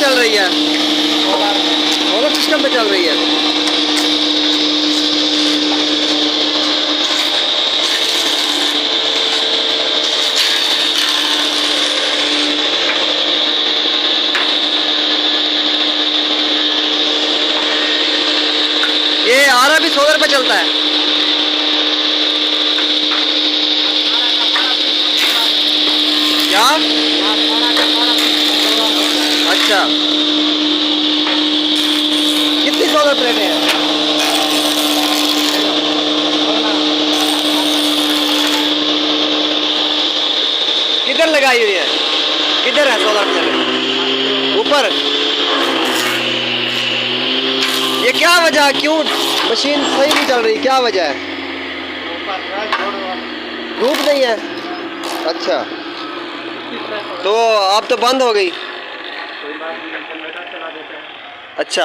चल रही है? सोलर सिस्टम पे चल रही है। ये आरा भी सोलर पे चलता है? क्या? अच्छा, कितनी सोलर प्लेटें हैं? किधर लगाई हुई है? किधर है सोलर प्लेटें? ऊपर। ये क्या वजह, क्यों मशीन सही नहीं चल रही, क्या वजह है? धूप नहीं है? अच्छा, तो अब तो बंद हो गई। अच्छा,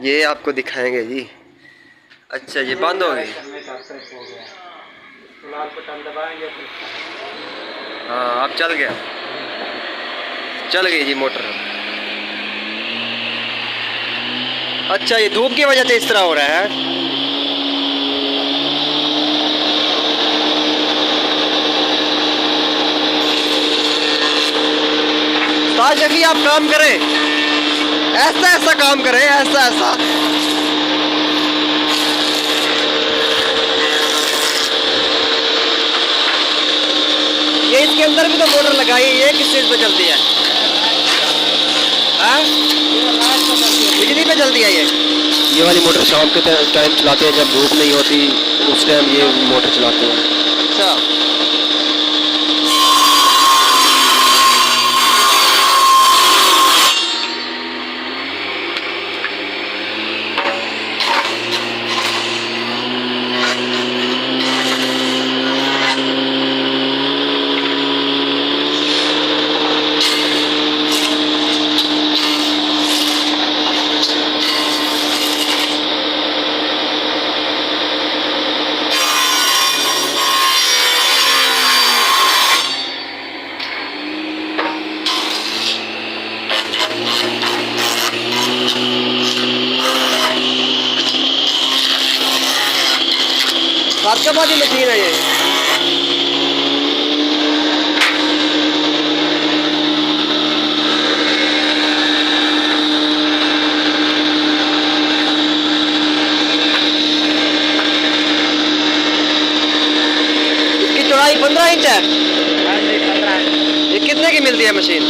ये आपको दिखाएंगे जी। अच्छा, ये बंद हो गई। हाँ, अब चल गया, चल गई जी मोटर। अच्छा, ये धूप की वजह से इस तरह हो रहा है। शफी, आप काम करें, ऐसा ऐसा काम करें, ऐसा ऐसा। ये इसके अंदर भी तो मोटर लगाई है, ये किस चीज पे चलती है? हाँ, बिजली पे चलती है ये वाली मोटर शाम के टाइम चलाते हैं, जब धूप नहीं होती उस टाइम ये मोटर चलाते हैं। अच्छा, खर्चाबाजी मशीन है ये। इसकी चौड़ाई 15 इंच है। ये कितने की मिलती है मशीन?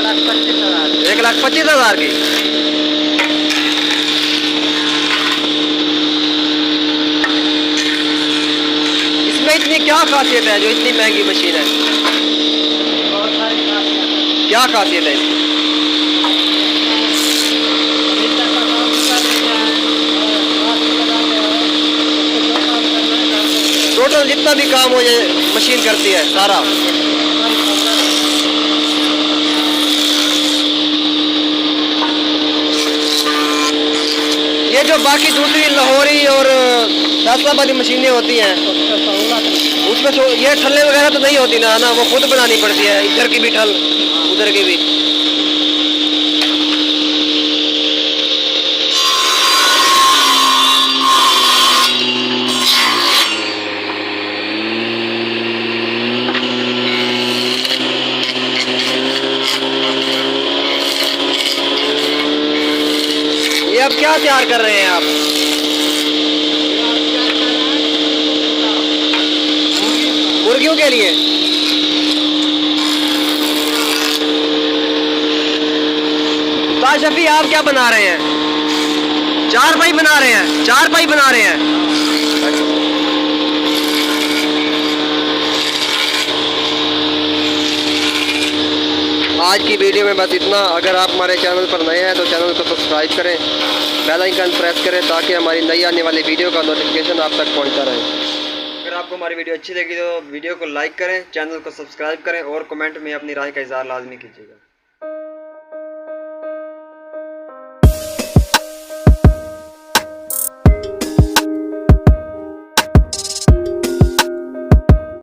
1,25,000। 1,25,000 की। इतनी क्या खासियत है जो इतनी महंगी मशीन है? क्या खासियत है इसकी? टोटल जितना भी काम हो ये मशीन करती है सारा। ये जो बाकी दूसरी लाहौरी और फैसलाबादी मशीनें होती हैं उसमें ये ठल्ले वगैरह तो नहीं होती ना, वो खुद बनानी पड़ती है, इधर की भी ठल उधर की भी। ये अब क्या तैयार कर रहे हैं आप? मुर्गियों के लिए? शफी, आप क्या बना रहे हैं? चारपाई बना रहे हैं? चारपाई बना रहे हैं? आज की वीडियो में बस इतना। अगर आप हमारे चैनल पर नए हैं तो चैनल को सब्सक्राइब करें, बेल आइकन प्रेस करें ताकि हमारी नई आने वाली वीडियो का नोटिफिकेशन आप तक पहुंचता रहे। अगर आपको हमारी वीडियो अच्छी लगी तो वीडियो को लाइक करें, चैनल को सब्सक्राइब करें और कमेंट में अपनी राय का इज़हार लाजमी कीजिएगा।